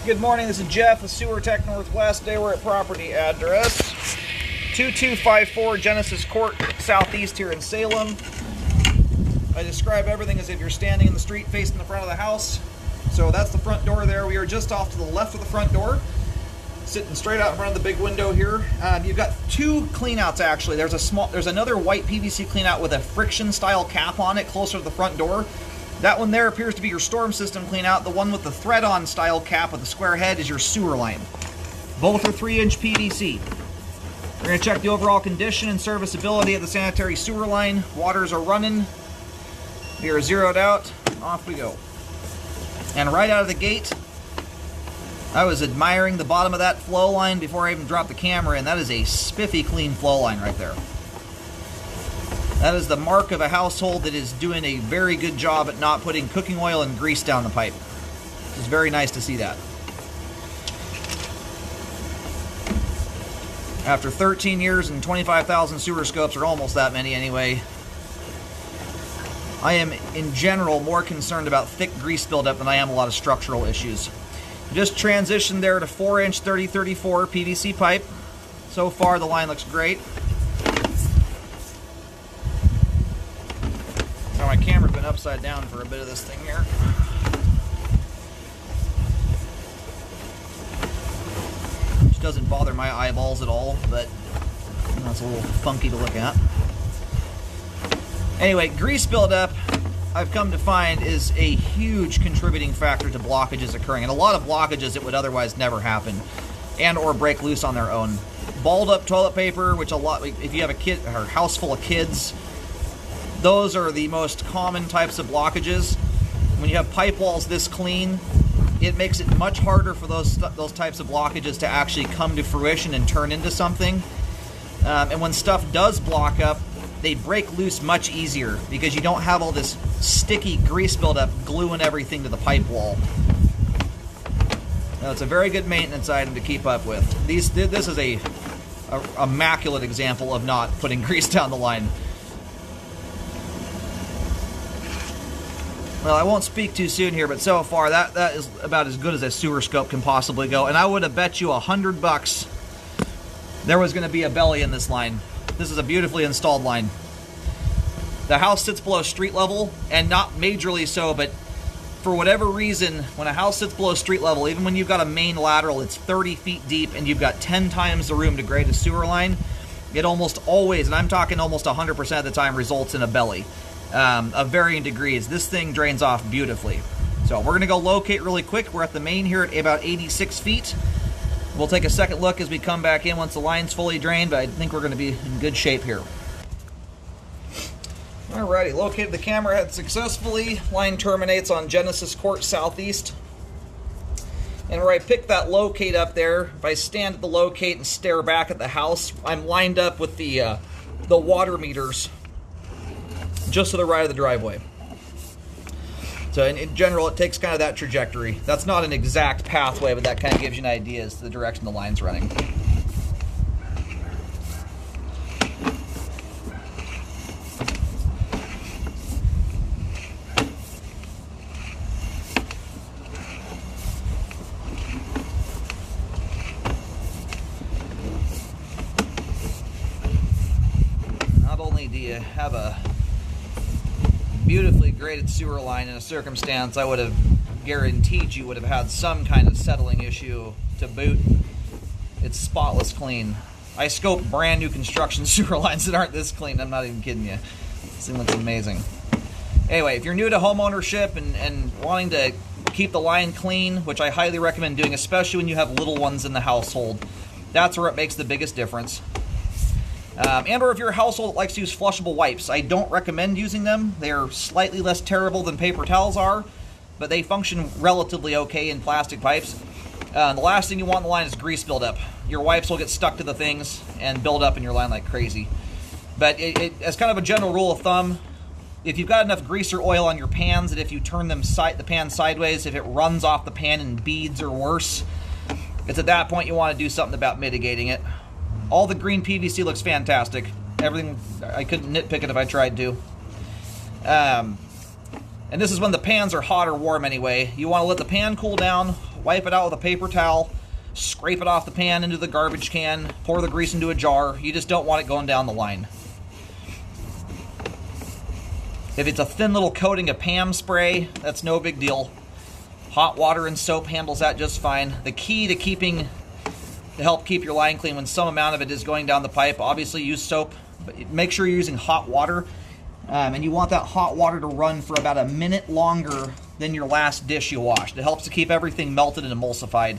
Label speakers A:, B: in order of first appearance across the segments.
A: Good morning, this is Jeff with Sewer Tech Northwest. Today we're at property address 2254 Genesis Court Southeast here in Salem. I describe everything as if you're standing in the street facing the front of the house. So that's the front door there. We are just off to the left of the front door, sitting straight out in front of the big window here. You've got two cleanouts actually. There's another white PVC cleanout with a friction style cap on it closer to the front door. That one there appears to be your storm system cleanout. The one with the thread-on style cap with the square head is your sewer line. Both are 3-inch PVC. We're going to check the overall condition and serviceability of the sanitary sewer line. Waters are running. We are zeroed out. Off we go. And right out of the gate, I was admiring the bottom of that flow line before I even dropped the camera in. That is a spiffy clean flow line right there. That is the mark of a household that is doing a very good job at not putting cooking oil and grease down the pipe. It's very nice to see that. After 13 years and 25,000 sewer scopes, or almost that many anyway, I am in general more concerned about thick grease buildup than I am a lot of structural issues. Just transitioned there to 4-inch 3034 PVC pipe. So far the line looks great. Now my camera's been upside down for a bit of this thing here. Which doesn't bother my eyeballs at all, but you know, it's a little funky to look at. Anyway, grease buildup, I've come to find, is a huge contributing factor to blockages occurring, and a lot of blockages that would otherwise never happen and or break loose on their own. Balled up toilet paper, which if you have a kid or house full of kids, those are the most common types of blockages. When you have pipe walls this clean, it makes it much harder for those types of blockages to actually come to fruition and turn into something. And when stuff does block up, they break loose much easier because you don't have all this sticky grease buildup gluing everything to the pipe wall. Now, it's a very good maintenance item to keep up with. This is a immaculate example of not putting grease down the line. Well, I won't speak too soon here, but so far that is about as good as a sewer scope can possibly go. And I would have bet you $100 there was going to be a belly in this line. This is a beautifully installed line. The house sits below street level, and not majorly so, but for whatever reason, when a house sits below street level, even when you've got a main lateral, it's 30 feet deep, and you've got 10 times the room to grade a sewer line, it almost always, and I'm talking almost 100% of the time, results in a belly of varying degrees. This thing drains off beautifully. So we're going to go locate really quick. We're at the main here at about 86 feet. We'll take a second look as we come back in once the line's fully drained, but I think we're going to be in good shape here. Alrighty, located the camera head successfully. Line terminates on Genesis Court Southeast. And where I picked that locate up there, if I stand at the locate and stare back at the house, I'm lined up with the water meters just to the right of the driveway. So in general, it takes kind of that trajectory. That's not an exact pathway, but that kind of gives you an idea as to the direction the line's running. Not only do you have a beautifully graded sewer line in a circumstance I would have guaranteed you would have had some kind of settling issue to boot, it's spotless clean. I scoped brand new construction sewer lines that aren't this clean. I'm not even kidding you. This thing looks amazing. Anyway, if you're new to home ownership and wanting to keep the line clean, which I highly recommend doing, especially when you have little ones in the household, that's where it makes the biggest difference. And or if you're a household that likes to use flushable wipes, I don't recommend using them. They're slightly less terrible than paper towels are, but they function relatively okay in plastic pipes. The last thing you want in the line is grease buildup. Your wipes will get stuck to the things and build up in your line like crazy. But as kind of a general rule of thumb, if you've got enough grease or oil on your pans that if you turn the pan sideways, if it runs off the pan in beads or worse, it's at that point you want to do something about mitigating it. All the green PVC looks fantastic. Everything, I couldn't nitpick it if I tried to. And this is when the pans are hot or warm anyway. You want to let the pan cool down, wipe it out with a paper towel, scrape it off the pan into the garbage can, pour the grease into a jar. You just don't want it going down the line. If it's a thin little coating of PAM spray, that's no big deal. Hot water and soap handles that just fine. The key to help keep your line clean when some amount of it is going down the pipe, obviously use soap, but make sure you're using hot water. And you want that hot water to run for about a minute longer than your last dish you washed. It helps to keep everything melted and emulsified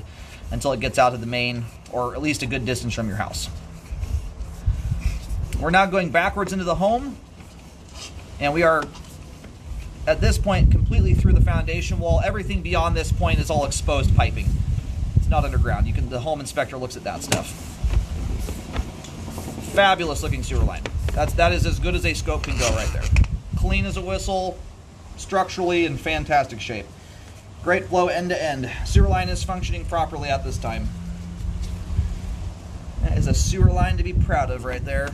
A: until it gets out of the main, or at least a good distance from your house. We're now going backwards into the home, and we are, at this point, completely through the foundation wall. Everything beyond this point is all exposed piping. It's not underground. The home inspector looks at that stuff. Fabulous looking sewer line. That is as good as a scope can go right there. Clean as a whistle, structurally in fantastic shape. Great flow end to end. Sewer line is functioning properly at this time. That is a sewer line to be proud of right there.